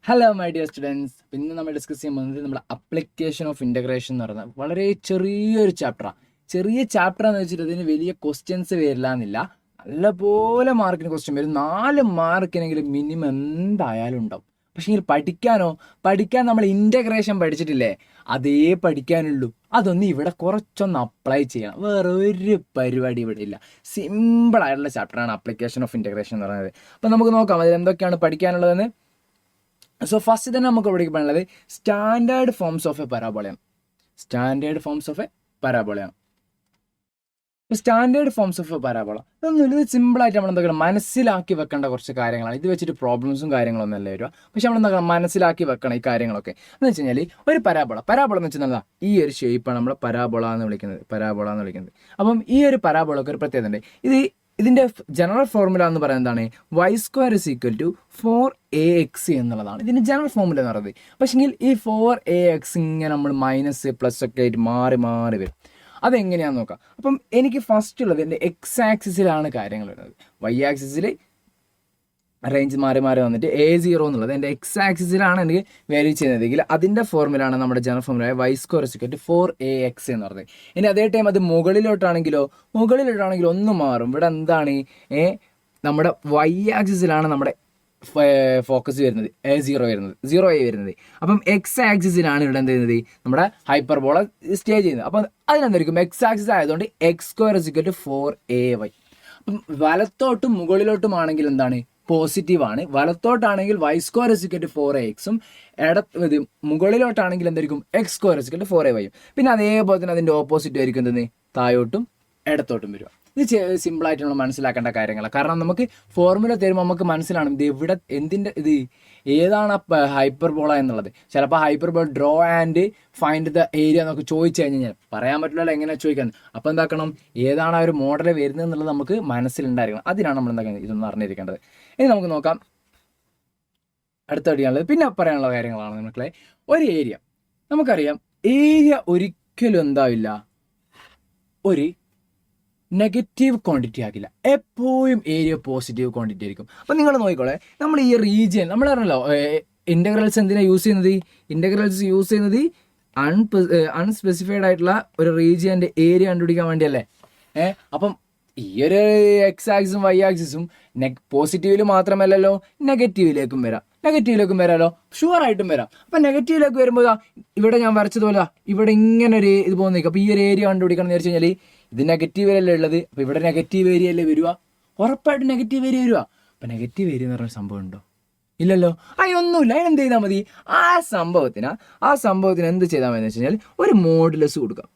Hello my dear students. ഇന്ന് നമ്മൾ discuss ചെയ്യാൻ പോകുന്നത് നമ്മുടെ അപ്ലിക്കേഷൻ ഓഫ് ഇൻ്റഗ്രേഷൻ എന്ന് പറയുന്നത് വളരെ ചെറിയൊരു ചാപ്റ്ററാണ്. ചെറിയ ചാപ്റ്റർ എന്ന് വെച്ചിട്ട് ഇതിന് വലിയ ക്വസ്റ്റ്യൻസ് വരില്ല എന്നില്ല. നല്ലപോലെ മാർക്കിന് ക്വസ്റ്റ്യൻ വരും. 4 മാർക്കിനെങ്കിലും മിനിമം എന്തായാലും ഉണ്ടാവും. പക്ഷേ പഠിക്കാൻ നമ്മൾ ഇൻ്റഗ്രേഷൻ പഠിച്ചിട്ടില്ലേ, അതേ പഠിക്കാനുള്ളൂ. അതൊന്ന് ഇവിടെ കുറച്ചൊന്ന് അപ്ലൈ ചെയ്യണം. വേറെ ഒരു പരിപാടി ഇവിടെ ഇല്ല. സിമ്പിളായിട്ടുള്ള ചാപ്റ്ററാണ് അപ്ലിക്കേഷൻ ഓഫ് ഇൻ്റഗ്രേഷൻ എന്ന് പറയുന്നത്. അപ്പം നമുക്ക് നോക്കാം അതിൽ എന്തൊക്കെയാണ് പഠിക്കാനുള്ളതെന്ന്. സോ ഫസ്റ്റ് തന്നെ നമുക്ക് പഠിക്കാനുള്ളത് സ്റ്റാൻഡേർഡ് ഫോംസ് ഓഫ് എ പരാബോളയാണ്. സ്റ്റാൻഡേർഡ് ഫോംസ് ഓഫ് എ പരാബോളയാണ്. Standard forms of a parabola ഇതൊന്നും ഇത് സിമ്പിളായിട്ട് നമ്മൾ എന്തൊക്കെയാണ് മനസ്സിലാക്കി വെക്കേണ്ട കുറച്ച് കാര്യങ്ങളാണ്. ഇത് വെച്ചിട്ട് പ്രോബ്ലംസും കാര്യങ്ങളൊന്നും അല്ല വരിക. പക്ഷെ നമ്മൾ എന്താ മനസ്സിലാക്കി വെക്കണം ഈ കാര്യങ്ങളൊക്കെ. എന്ന് വെച്ച് കഴിഞ്ഞാൽ ഒരു പരാബോള എന്ന് വെച്ചാൽ എന്താ, ഈ ഒരു ഷേപ്പാണ് നമ്മൾ പരാബോള എന്ന് വിളിക്കുന്നത്. അപ്പം ഈ ഒരു പരാബോളക്ക് ഒരു പ്രത്യേകത ഉണ്ട്. ഇതിൻ്റെ ജനറൽ ഫോർമുല എന്ന് പറയുന്നത് എന്താണ്? y² = 4ax എന്നുള്ളതാണ് ഇതിൻ്റെ ജനറൽ ഫോർമുല എന്ന് പറയുന്നത്. പക്ഷെങ്കിൽ ഈ 4ax ഇങ്ങനെ നമ്മൾ മൈനസ് പ്ലസ് ഒക്കെ ആയിട്ട് മാറി വരും. അതെങ്ങനെയാണെന്ന് നോക്കാം. അപ്പം എനിക്ക് ഫസ്റ്റ് ഉള്ളത് എൻ്റെ എക്സ് ആക്സിസിലാണ് കാര്യങ്ങൾ വരുന്നത്. വൈ ആക്സിസിൽ റേഞ്ച് മാറി വന്നിട്ട് A0 എന്നുള്ളത് എൻ്റെ എക്സ് ആക്സിസിലാണ് എനിക്ക് വാല്യൂ ചെയ്യുന്നതെങ്കിൽ അതിൻ്റെ ഫോർമുലയാണ് നമ്മുടെ ജനറൽ ഫോർമുല y² = 4ax എന്ന് പറയുന്നത്. ഇനി അതേ ടൈം അത് മുകളിലോട്ടാണെങ്കിലോ ഒന്ന് മാറും. ഇവിടെ എന്താണ് നമ്മുടെ വൈ ആക്സിസിലാണ് നമ്മുടെ ഫോക്കസ് വരുന്നത്, A0 വരുന്നത്. അപ്പം എക്സ് ആക്സിസിലാണ് ഇവിടെ എന്ത് ചെയ്യുന്നത്, നമ്മുടെ ഹൈപ്പർബോള സ്റ്റേ ചെയ്യുന്നത്. അപ്പം അതിനെന്തായിരിക്കും, എക്സ് ആക്സിസ് ആയതുകൊണ്ട് x² = 4ay. അപ്പം വലത്തോട്ടും മുകളിലോട്ടും ആണെങ്കിൽ എന്താണ്, പോസിറ്റീവ് ആണ്. വലത്തോട്ടാണെങ്കിൽ y² = 4ax മുകളിലോട്ടാണെങ്കിൽ എന്തായിരിക്കും x² = 4ay. പിന്നെ അതേപോലെ തന്നെ അതിൻ്റെ ഓപ്പോസിറ്റ് ആയിരിക്കും എന്തെന്ന്, താഴോട്ടും ഇടത്തോട്ടും വരിക. ഇത് സിമ്പിളായിട്ട് നമ്മൾ മനസ്സിലാക്കേണ്ട കാര്യങ്ങളാണ്. കാരണം നമുക്ക് ഫോർമുല തരുമ്പോൾ നമുക്ക് മനസ്സിലാണ് ഇത് എവിടെ ഏതാണ് ഹൈപ്പർബോള എന്നുള്ളത്. ചിലപ്പോൾ hyperbola draw and find the area എന്നൊക്കെ ചോദിച്ചു കഴിഞ്ഞാൽ പറയാൻ പറ്റില്ലല്ലോ എങ്ങനെ ചോദിക്കാൻ. അപ്പോൾ എന്താക്കണം, ഏതാണ് ആ ഒരു മോഡൽ വരുന്നത് എന്നുള്ളത് നമുക്ക് മനസ്സിലുണ്ടായിരിക്കണം. അതിനാണ് നമ്മൾ എന്താക്കുന്നത്, ഇതൊന്നും അറിഞ്ഞിരിക്കേണ്ടത്. ഇനി നമുക്ക് നോക്കാം അടുത്ത അടിയാനുള്ളത്. പിന്നെ പറയാനുള്ള കാര്യങ്ങളാണ് മക്കളെ. ഒരു ഏരിയ നമുക്കറിയാം, ഏരിയ ഒരിക്കലും എന്താവില്ല ഒരു നെഗറ്റീവ് ക്വാണ്ടിറ്റി ആകില്ല. എപ്പോഴും ഏരിയ പോസിറ്റീവ് ക്വാണ്ടിറ്റി ആയിരിക്കും. അപ്പം നിങ്ങൾ നോക്കിക്കോളെ, നമ്മൾ ഈ റീജിയൻ നമ്മൾ പറഞ്ഞല്ലോ ഇൻ്റഗ്രൽസ് എന്തിനാണ് യൂസ് ചെയ്യുന്നത് അൺസ്പെസിഫൈഡ് ആയിട്ടുള്ള ഒരു റീജിയൻ്റെ ഏരിയ കണ്ടുപിടിക്കാൻ വേണ്ടിയല്ലേ. അപ്പം ഈ ഒരു എക്സ് ആക്സിസും വൈ ആക്സിസും പോസിറ്റീവിൽ മാത്രമല്ലല്ലോ നെഗറ്റീവിലേക്കും വരാമല്ലോ, ഷുവറായിട്ടും വരാം. അപ്പം നെഗറ്റീവിലേക്ക് വരുമ്പോൾ ഇവിടെ ഞാൻ വരച്ചതുപോലെ ഇവിടെ ഇങ്ങനെ ഒരു ഇത് പോകുന്നേക്കും. അപ്പോൾ ഈ ഒരു ഏരിയ കണ്ടുപിടിക്കണം എന്ന് വെച്ച് കഴിഞ്ഞാൽ ഇത് നെഗറ്റീവ് അല്ലേ ഉള്ളത്. അപ്പോൾ ഇവിടെ നെഗറ്റീവ് ഏരിയ അല്ലേ വരിക, ഉറപ്പായിട്ട് നെഗറ്റീവ് ഏരിയ വരിക. അപ്പം നെഗറ്റീവ് ഏരിയ എന്ന് പറഞ്ഞ സംഭവം ഉണ്ടോ? ഇല്ലല്ലോ. ഒന്നുമില്ല. അതിനെന്ത് ചെയ്താൽ മതി, ആ സംഭവത്തിന് എന്ത് ചെയ്താൽ മതി എന്ന് വെച്ച് കഴിഞ്ഞാൽ ഒരു മോഡുലസ് കൊടുക്കാം.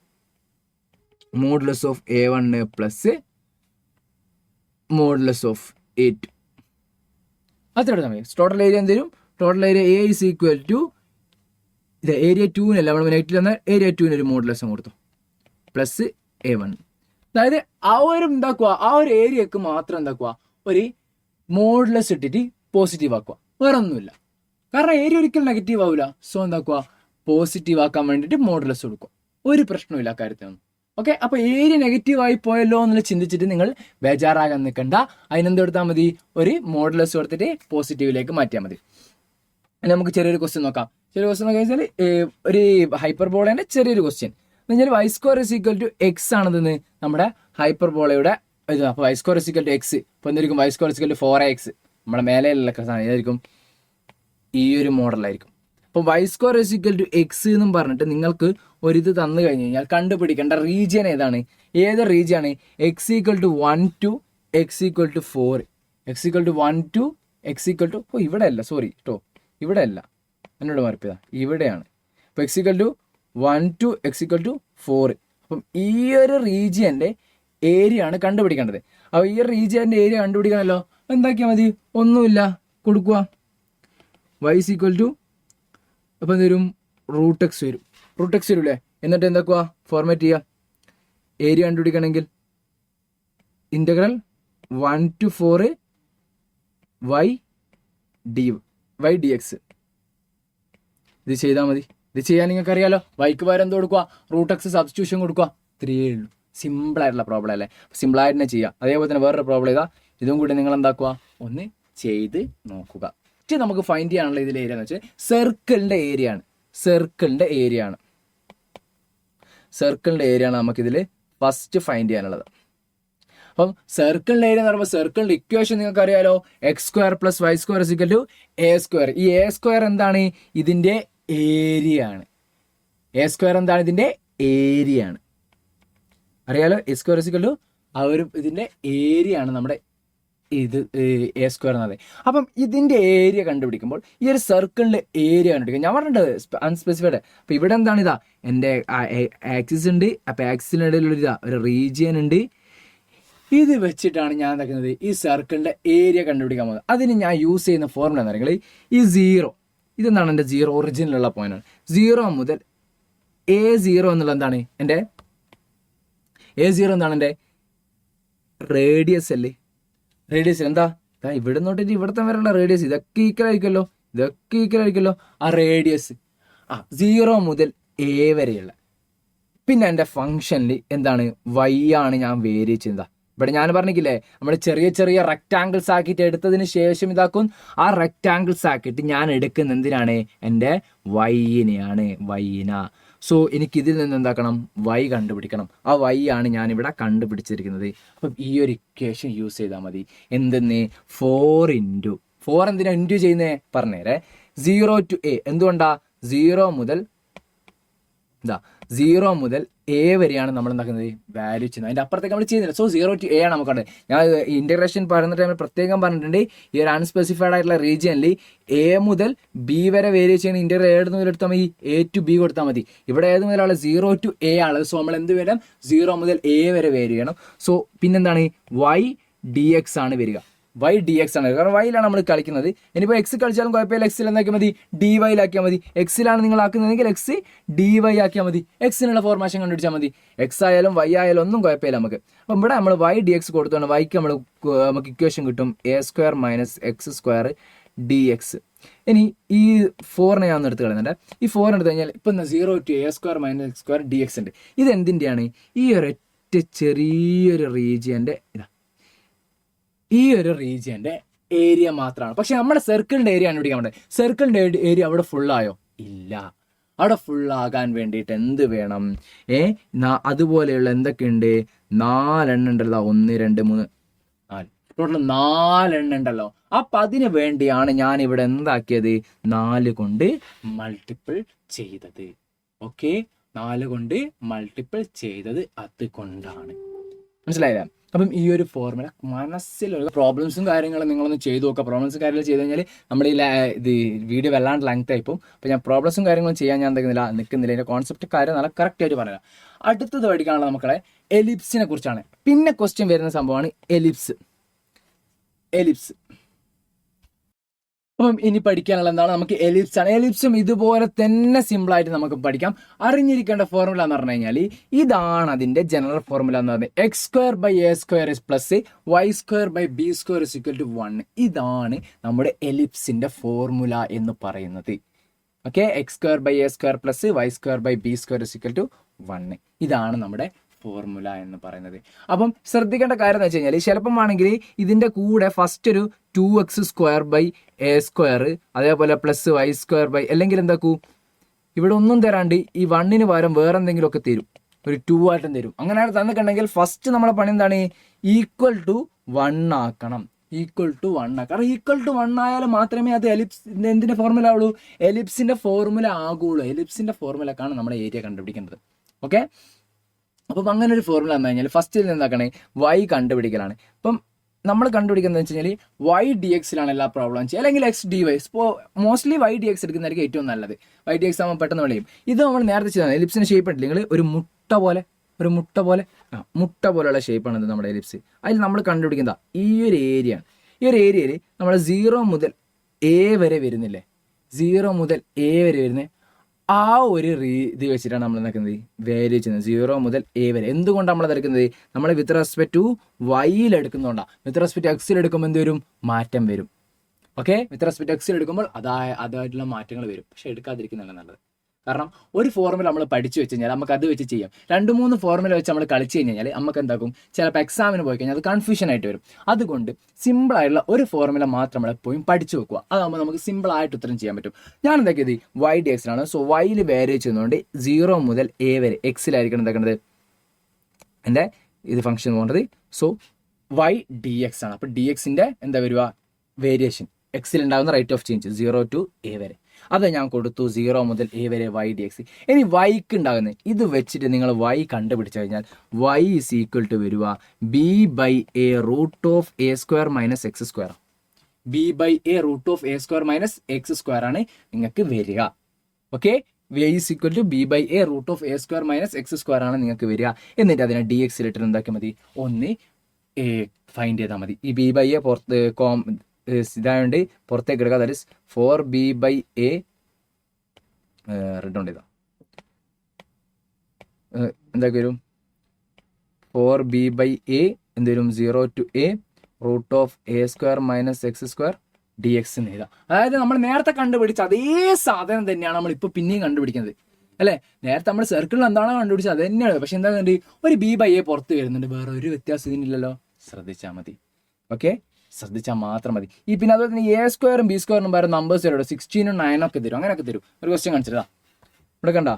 Modulus of A1 + modulus of A2 അത്ര എടുത്താൽ മതി. ടോട്ടൽ ഏരിയ എന്തെങ്കിലും, ടോട്ടൽ ഏരിയ A = ഇത് ഏരിയ 2-നല്ല നമ്മൾ നെഗറ്റീവ് തന്നാൽ ഏരിയ 2-ന് ഒരു മോഡുലസ് കൊടുത്തു പ്ലസ് A1. അതായത് ആ ഒരു ഏരിയക്ക് മാത്രം എന്താക്കുക, ഒരു മോഡുലസ് ഇട്ടിട്ട് പോസിറ്റീവ് ആക്കുക, വേറെ ഒന്നുമില്ല. കാരണം ഏരിയ ഒരിക്കലും നെഗറ്റീവ് ആവില്ല. സോ എന്താക്കുക, പോസിറ്റീവ് ആക്കാൻ വേണ്ടിയിട്ട് മോഡുലസ് കൊടുക്കുക. ഒരു പ്രശ്നമില്ല കാര്യത്തിനൊന്നും. ഓക്കെ. അപ്പോൾ ഏരിയ നെഗറ്റീവ് ആയി പോയല്ലോ എന്നുള്ള ചിന്തിച്ചിട്ട് നിങ്ങൾ ബേജാറാകാൻ നിൽക്കണ്ട. അതിനെന്ത് കൊടുത്താൽ മതി, ഒരു മോഡുലസ് കൊടുത്തിട്ട് പോസിറ്റീവിലേക്ക് മാറ്റിയാൽ മതി. നമുക്ക് ചെറിയൊരു ക്വസ്റ്റ്യൻ നോക്കാം. വെച്ചാൽ ഒരു ഹൈപ്പർബോളേൻ്റെ ചെറിയൊരു ക്വസ്റ്റ്യൻ എന്ന് വെച്ചാൽ y² = x ആണെന്ന് നമ്മുടെ ഹൈപ്പർബോളയുടെ ഇത്. അപ്പോൾ y² = x. ഇപ്പോൾ എന്തായിരിക്കും, y² = 4ax. നമ്മുടെ മേലെയുള്ള സാധനം ഏതായിരിക്കും, ഈ ഒരു മോഡലായിരിക്കും. അപ്പോൾ y² = x എന്നും പറഞ്ഞിട്ട് നിങ്ങൾക്ക് ഒരിത് തന്നു കഴിഞ്ഞ് കഴിഞ്ഞാൽ കണ്ടുപിടിക്കേണ്ട റീജിയൻ ഏതാണ്, ഏത് റീജിയനാണ് x = 1 to x = 4. ഇവിടെ അല്ല, സോറി കേട്ടോ, ഇവിടെ അല്ല, എന്നോട് മറപ്പിയതാ, ഇവിടെയാണ്. അപ്പോൾ x = 1 to x = 4. അപ്പം ഈ ഒരു റീജിയൻ്റെ ഏരിയ ആണ് കണ്ടുപിടിക്കേണ്ടത്. അപ്പോൾ ഈ ഒരു റീജിയൻ്റെ ഏരിയ കണ്ടുപിടിക്കണമല്ലോ. എന്താക്കിയാൽ മതി, ഒന്നുമില്ല, കൊടുക്കുക y = അപ്പോൾ എന്ത് √x വരും അല്ലേ. എന്നിട്ട് എന്താക്കുക, ഫോർമാറ്റ് ചെയ്യുക. ഏരിയ കണ്ടുപിടിക്കണമെങ്കിൽ ഇൻ്റഗ്രൽ 1 to 4 y dx ഇത് ചെയ്താൽ മതി. ഇത് ചെയ്യാൻ നിങ്ങൾക്ക് അറിയാലോ. വൈക്ക് പകരം എന്ത് കൊടുക്കുക, √x സബ്സ്റ്റിറ്റ്യൂഷൻ കൊടുക്കുക. ഇത്രയേ ഉള്ളൂ. സിമ്പിളായിട്ടുള്ള പ്രോബ്ലം അല്ലേ. സിമ്പിളായിട്ട് തന്നെ ചെയ്യുക. അതേപോലെ തന്നെ വേറൊരു പ്രോബ്ലം ഇതും കൂടി നിങ്ങൾ എന്താക്കുക, ഒന്ന് ചെയ്ത് നോക്കുക. ഫസ്റ്റ് നമുക്ക് ഫൈൻഡ് ചെയ്യാനുള്ള ഇതിൽ ഏരിയ എന്ന് വെച്ചാൽ സർക്കിളിൻ്റെ ഏരിയ ആണ്. സർക്കിളിൻ്റെ ഏരിയ ആണ് നമുക്കിതിൽ ഫസ്റ്റ് ഫൈൻഡ് ചെയ്യാനുള്ളത്. അപ്പം സർക്കിളിൻ്റെ ഏരിയ എന്ന് പറയുമ്പോൾ സർക്കിളിൻ്റെ ഇക്വേഷൻ നിങ്ങൾക്ക് അറിയാലോ, x square plus y square is equal to a square. ഈ എ സ്ക്വയർ എന്താണ്? ഇതിൻ്റെ ഏരിയ ആണ്. എ സ്ക്വയർ എന്താണ്? ഇതിൻ്റെ ഏരിയ ആണ്. അറിയാലോ, എ സ്ക്വയർ ഇസിക്കൽ ടു ആ ഒരു ഇതിൻ്റെ ഏരിയ ആണ് നമ്മുടെ ഇത് എ സ്ക്വയർ എന്നത്. അപ്പം ഇതിൻ്റെ ഏരിയ കണ്ടുപിടിക്കുമ്പോൾ ഈ ഒരു സർക്കിളിൻ്റെ ഏരിയ കണ്ടുപിടിക്കും. ഞാൻ പറഞ്ഞിട്ടുണ്ട് അൺസ്പെസിഫൈഡ്. അപ്പം ഇവിടെ എന്താണ്? ഇതാ എൻ്റെ ആക്സിസ് ഉണ്ട്. അപ്പം ആക്സിസിനിടയിലുള്ള ഇതാ ഒരു റീജിയൻ ഉണ്ട്. ഇത് വെച്ചിട്ടാണ് ഞാൻ എന്താക്കുന്നത്? ഈ സർക്കിളിൻ്റെ ഏരിയ കണ്ടുപിടിക്കാൻ പോകുന്നത്. അതിന് ഞാൻ യൂസ് ചെയ്യുന്ന ഫോർമുല എന്ന് പറയുന്നത് ഈ 0, ഇതെന്താണ് എൻ്റെ 0 ഒറിജിനിലുള്ള പോയിന്റാണ്. 0 മുതൽ A0 എന്നുള്ള എന്താണ്? എൻ്റെ A0 എന്താണ്? എൻ്റെ റേഡിയസ് അല്ലേ? റേഡിയസ് എന്താ? ഇവിടെ നോട്ടിട്ട് ഇവിടുത്തെ വരെയുള്ള റേഡിയസ് ഇതൊക്കെ ഈക്വൽ ആയിരിക്കുമല്ലോ. ആ റേഡിയസ് 0 മുതൽ A വരെയുള്ള. പിന്നെ എൻ്റെ ഫംഗ്ഷനിൽ എന്താണ്? Y ആണ് ഞാൻ വേരി ചെയ്യുന്നത്. ഇവിടെ ഞാൻ പറഞ്ഞില്ലേ, നമ്മൾ ചെറിയ ചെറിയ റെക്റ്റാങ്കിൾസ് ആക്കിയിട്ട് എടുത്തതിന് ശേഷം ഇതാക്കും. ആ റെക്റ്റാങ്കിൾസ് ആക്കിയിട്ട് ഞാൻ എടുക്കുന്ന എന്തിനാണ്? എൻ്റെ വൈനെയാണ്, വൈന. സോ എനിക്ക് ഇതിൽ നിന്ന് എന്താക്കണം? വൈ കണ്ടുപിടിക്കണം. ആ വൈ ആണ് ഞാനിവിടെ കണ്ടുപിടിച്ചിരിക്കുന്നത്. അപ്പം ഈ ഒരു ഇക്വേഷൻ യൂസ് ചെയ്താൽ മതി. എന്തെന്ന്? 4 എന്തിനാ ഇൻറ്റു ചെയ്യുന്നേ? പറഞ്ഞേരെ. 0 to A എന്തുകൊണ്ടാ? 0 മുതൽ A വരെയാണ് നമ്മൾ എന്താക്കുന്നത്? വാല്യൂ ചെയ്യുന്നത്. അതിൻ്റെ അപ്പുറത്തേക്ക് നമ്മൾ ചെയ്യുന്നില്ല. സോ 0 to A ആണ് നമുക്കുണ്ട്. ഞാൻ ഇൻ്റഗ്രേഷൻ പറയുന്ന ടൈമിൽ പ്രത്യേകം പറഞ്ഞിട്ടുണ്ട്, ഈ ഒരു അൺസ്പെസിഫൈഡ് ആയിട്ടുള്ള റീജിയനിൽ A മുതൽ B വരെ വേരി ചെയ്യുന്ന ഇൻ്റഗ്രൽ ഏത് മുതൽ എടുത്താൽ മതി? A to B കൊടുത്താൽ മതി. ഇവിടെ ഏത് മുതലാണ്? 0 to A ആണ്. സോ നമ്മൾ എന്ത് വരാം? 0 മുതൽ A വരെ വേരി ചെയ്യണം. സോ പിന്നെന്താണ്? Y dx ആണ് വരിക. y dx ആണ്. കാരണം വൈയിലാണ് നമ്മൾ കളിക്കുന്നത്. ഇനിയിപ്പോൾ എക്സ് കളിച്ചാലും കുഴപ്പമില്ല, എക്സിൽ എന്താക്കിയാൽ മതി? ഡി വൈയിലാക്കിയാൽ മതി. എക്സിലാണ് നിങ്ങൾ ആക്കുന്നതെങ്കിൽ എക്സ് ഡി വൈ ആക്കിയാൽ മതി. എക്സിനുള്ള ഫോർമേഷൻ കണ്ടുപിടിച്ചാൽ മതി. എക്സ് ആയാലും വൈ ആയാലും ഒന്നും കുഴപ്പമില്ല നമുക്ക്. അപ്പം ഇവിടെ നമ്മൾ y dx കൊടുത്തോണ്ട് വൈക്ക് നമുക്ക് ഇക്വേഷൻ കിട്ടും A² - x² dx. ഇനി ഈ 4നെ ഞാൻ ഒന്ന് എടുത്ത് കളയുന്നുണ്ട്. ഈ 4 എടുത്ത് കഴിഞ്ഞാൽ ഇപ്പം 0 to A² - x² dx ഉണ്ട്. ഇത് എന്തിൻ്റെയാണ്? ഈ ഒരൊറ്റ ചെറിയൊരു റീജിയൻ്റെ ഏരിയ മാത്രമാണ്. പക്ഷെ നമ്മുടെ സർക്കിളിൻ്റെ ഏരിയ കണ്ടുപിടിക്കാൻ വേണ്ടത്. സർക്കിളിൻ്റെ ഏരിയ അവിടെ ഫുള്ളായോ? ഇല്ല. അവിടെ ഫുള്ളാകാൻ വേണ്ടിയിട്ട് എന്ത് വേണം? അതുപോലെയുള്ള എന്തൊക്കെയുണ്ട്? 4 എണ്ണം ഉണ്ടല്ലോ. 1 2 3 4 ടോട്ടൽ 4 എണ്ണം ഉണ്ടല്ലോ. അപ്പം അതിന് വേണ്ടിയാണ് ഞാൻ ഇവിടെ എന്താക്കിയത്? 4 കൊണ്ട് മൾട്ടിപ്പിൾ ചെയ്തത്. ഓക്കെ, 4 കൊണ്ട് മൾട്ടിപ്പിൾ ചെയ്തത് അതുകൊണ്ടാണ്. മനസ്സിലായില്ല? അപ്പം ഈ ഒരു ഫോർമുല മനസ്സിലുള്ള പ്രോബ്ലംസും കാര്യങ്ങളും നിങ്ങളൊന്ന് ചെയ്തു നോക്കുക. പ്രോബ്ലംസും കാര്യങ്ങൾ ചെയ്ത് കഴിഞ്ഞാൽ നമ്മുടെ ഇത് വീഡിയോ വല്ലാണ്ട് ലെങ്ത് ആയിപ്പോൾ. അപ്പോൾ ഞാൻ പ്രോബ്ലംസും കാര്യങ്ങളും ചെയ്യാൻ ഞാൻ നിൽക്കുന്നില്ല. ഇതിൻ്റെ കോൺസെപ്റ്റ് കാര്യം നല്ല കറക്റ്റായിട്ട് പറയാം. അടുത്തത് പഠിക്കാനുള്ള മക്കളെ എലിപ്സിനെ കുറിച്ചാണ്. പിന്നെ ക്വസ്റ്റ്യൻ വരുന്ന സംഭവമാണ് എലിപ്സ്. അപ്പം ഇനി പഠിക്കാനുള്ള എന്താണ്? നമുക്ക് എലിപ്സ് ആണ്. എലിപ്സും ഇതുപോലെ തന്നെ സിമ്പിളായിട്ട് നമുക്ക് പഠിക്കാം. അറിഞ്ഞിരിക്കേണ്ട ഫോർമുല എന്ന് പറഞ്ഞു കഴിഞ്ഞാൽ ഇതാണ് അതിൻ്റെ ജനറൽ ഫോർമുല എന്ന് പറയുന്നത്. x² + A² + y² / b² = 1. ഇതാണ് നമ്മുടെ എലിപ്സിൻ്റെ ഫോർമുല എന്ന് പറയുന്നത്. Okay, x² / A² + y² / b² = 1. ഇതാണ് നമ്മുടെ ഫോർമുല എന്ന് പറയുന്നത്. അപ്പം ശ്രദ്ധിക്കേണ്ട കാര്യം എന്ന് വെച്ച് കഴിഞ്ഞാൽ ചിലപ്പം ആണെങ്കിൽ ഇതിൻ്റെ കൂടെ ഫസ്റ്റ് ഒരു 2x² / A², അതേപോലെ പ്ലസ് y² അല്ലെങ്കിൽ എന്താക്കൂ, ഇവിടെ ഒന്നും തരാണ്ട് ഈ 1ന് പകരം വേറെ എന്തെങ്കിലുമൊക്കെ തരും, ഒരു 2 ആയിട്ടും തരും. അങ്ങനെ തന്നിട്ടുണ്ടെങ്കിൽ ഫസ്റ്റ് നമ്മളെ പണി എന്താണ്? ഈക്വൽ ടു 1 ആക്കണം. കാരണം ഈക്വൽ ടു 1 ആയാലും മാത്രമേ അത് എന്തിൻ്റെ ഫോർമുല ആവുള്ളൂ? എലിപ്സിൻ്റെ ഫോർമുല ആകുള്ളൂ. എലിപ്സിൻ്റെ ഫോർമുലക്കാണ് നമ്മുടെ ഏരിയ കണ്ടുപിടിക്കേണ്ടത്. ഓക്കെ, അപ്പം അങ്ങനെ ഒരു ഫോർമുല എന്ന് കഴിഞ്ഞാൽ ഫസ്റ്റിൽ നിന്ന് എന്താക്കണേ? y കണ്ടുപിടിക്കലാണ്. അപ്പം നമ്മൾ കണ്ടുപിടിക്കുന്നത് വെച്ച് കഴിഞ്ഞാൽ y dx എല്ലാ പ്രോബ്ലം ചെയ്യുക, അല്ലെങ്കിൽ x dy. ഇപ്പോൾ മോസ്റ്റ്ലി y dx എടുക്കുന്നതായിരിക്കും ഏറ്റവും നല്ലത്. y dx ആകുമ്പോൾ പെട്ടെന്ന് വിളിയും. ഇത് നമ്മൾ നേരത്തെ ചെയ്താണ്. എലിപ്സിൻ്റെ ഷേപ്പ് ഉണ്ടല്ലോ, നിങ്ങൾ ഒരു മുട്ട പോലെയുള്ള ഷേപ്പാണ് ഇത് നമ്മുടെ എലിപ്സ്. അതിൽ നമ്മൾ കണ്ടുപിടിക്കുന്നത് ഈ ഒരു ഏരിയ ആണ്. ഈ ഒരു ഏരിയയിൽ നമ്മൾ 0 മുതൽ A വരെ വരുന്നില്ലേ? 0 മുതൽ A വരെ വരുന്നത് ആ ഒരു ഇത് വെച്ചിട്ടാണ് നമ്മൾ എന്താക്കുന്നത്? വാല്യൂ ചെയ്യുന്നത് 0 മുതൽ A വരെ. എന്തുകൊണ്ടാണ് നമ്മൾ അതെടുക്കുന്നത്? നമ്മൾ വിത്ത് റെസ്പെക്ട് ടു വൈയിൽ എടുക്കുന്നതുകൊണ്ടാണ്. വിത്ത് റെസ്പെക്ട് എക്സിൽ എടുക്കുമ്പോൾ എന്ത് വരും? മാറ്റം വരും. ഓക്കെ, വിത്ത് റെസ്പെക്ട് എക്സിൽ എടുക്കുമ്പോൾ അതായിട്ടുള്ള മാറ്റങ്ങൾ വരും. പക്ഷെ എടുക്കാതിരിക്കുന്നതാണ് നല്ലത്. കാരണം ഒരു ഫോർമുല നമ്മൾ പഠിച്ചു വെച്ച് കഴിഞ്ഞാൽ നമുക്ക് അത് വെച്ച് ചെയ്യാം. 2-3 ഫോർമുല വെച്ച് നമ്മൾ കളിച്ച് കഴിഞ്ഞാൽ നമുക്ക് എന്താക്കും, ചിലപ്പോൾ എക്സാമിന് പോയി കഴിഞ്ഞാൽ അത് കൺഫ്യൂഷൻ ആയിട്ട് വരും. അതുകൊണ്ട് സിമ്പിളായിട്ടുള്ള ഒരു ഫോർമുല മാത്രം നമ്മൾ എപ്പോഴും പഠിച്ചു വെക്കുക. അതാകുമ്പോൾ നമുക്ക് സിമ്പിളായിട്ട് ഉത്തരം ചെയ്യാൻ പറ്റും. ഞാൻ എന്താക്കിയത് വൈ ഡി എക്സിലാണ്. സോ വൈയിൽ വേരി ചെയ്യുന്നതുകൊണ്ട് 0 മുതൽ a വരെ എക്സിലായിരിക്കണം എന്താക്കുന്നത് എൻ്റെ ഇത് ഫംഗ്ഷൻ പോകേണ്ടത്. സോ വൈ ഡി എക്സ് ആണ്. അപ്പോൾ ഡി എക്സിൻ്റെ എന്താ വരിക, വേരിയേഷൻ എക്സിൽ ഉണ്ടാകുന്ന rate of change 0 to a വരെ. അത് ഞാൻ കൊടുത്തു 0 മുതൽ a വരെ വൈ ഡി എക്സ്. ഇനി വൈക്ക് ഉണ്ടാകുന്നത് ഇത് വെച്ചിട്ട് നിങ്ങൾ വൈ കണ്ടുപിടിച്ച് കഴിഞ്ഞാൽ വൈ ഈസ് ഈക്വൽ ടു വരിക b/a√(a²-x²) b/a√(a²-x² ആണ് നിങ്ങൾക്ക് വരിക. Okay, is equal to b/a√(a²-x² ആണ് നിങ്ങൾക്ക് വരിക. എന്നിട്ട് അതിനെ ഡി എക്സിലിട്ട് എന്താക്കിയാൽ മതി, ഒന്ന് ഫൈൻഡ് ചെയ്താൽ മതി. ഈ b/a പുറത്ത് ഇതായതുകൊണ്ട് പുറത്തേക്ക് എടുക്കുക. ദാറ്റ് ഇസ് 4b/a റെഡ് ഉണ്ട്. ഇതാ എന്തൊക്കെ വരും, 4b/a എന്ത് വരും, 0 to a√(a²-x² dx എന്ന് എഴുതാം. അതായത് നമ്മൾ നേരത്തെ കണ്ടുപിടിച്ച അതേ സാധനം തന്നെയാണ് നമ്മളിപ്പോൾ പിന്നെയും കണ്ടുപിടിക്കുന്നത് അല്ലേ. നേരത്തെ നമ്മൾ സർക്കിളിൽ എന്താണോ കണ്ടുപിടിച്ചത് അത് തന്നെയാണ്. പക്ഷെ എന്താ ഒരു b/a പുറത്ത് വരുന്നുണ്ട്, വേറെ ഒരു വ്യത്യാസം ഇതിനില്ലല്ലോ. ശ്രദ്ധിച്ചാൽ മതി. ഓക്കെ, ശ്രദ്ധിച്ചാൽ മാത്രം മതി. ഈ പിന്നെ അതുപോലെ തന്നെ a² b² വേറെ നമ്പേഴ്സ് തരും, 16 9 ഒക്കെ തരും, അങ്ങനെയൊക്കെ തരും. ഒരു ക്വസ്റ്റ്യൻ കാണിച്ചിട്ടാ ഇവിടെ കണ്ട,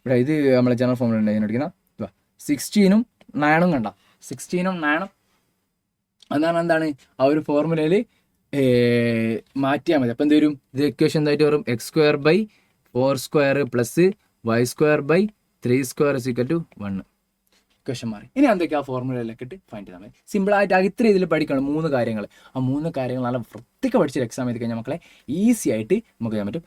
ഇവിടെ ഇത് നമ്മളെ ജനറൽ ഫോമിൽ ഉണ്ട് ഇതിനടിക്കുന്ന 16 9 കണ്ട, 16 9 അതാണ് എന്താണ് ആ ഒരു ഫോർമുലയിൽ മാറ്റിയാൽ മതി. അപ്പം എന്ത് വരും, ഇത് ഇക്വേഷൻ എന്തായിട്ട് വരും, x²/4² പ്ലസ് y²/3² = 1. ക്വസ്റ്റ്യൻ മാറി. ഇനി എന്തൊക്കെയാ ആ ഫോർമുലയിലേക്ക് ഇട്ട് ഫൈൻഡ് ചെയ്താൽ മതി. സിമ്പിളായിട്ട് ഇത്ര ഇതിൽ പഠിക്കണം 3 കാര്യങ്ങൾ. ആ 3 കാര്യങ്ങൾ നല്ല വൃത്തിക്ക് പഠിച്ചൊരു എക്സാം എഴുതി കഴിഞ്ഞാൽ മക്കളെ ഈസി ആയിട്ട് നമുക്ക് ചെയ്യാൻ പറ്റും.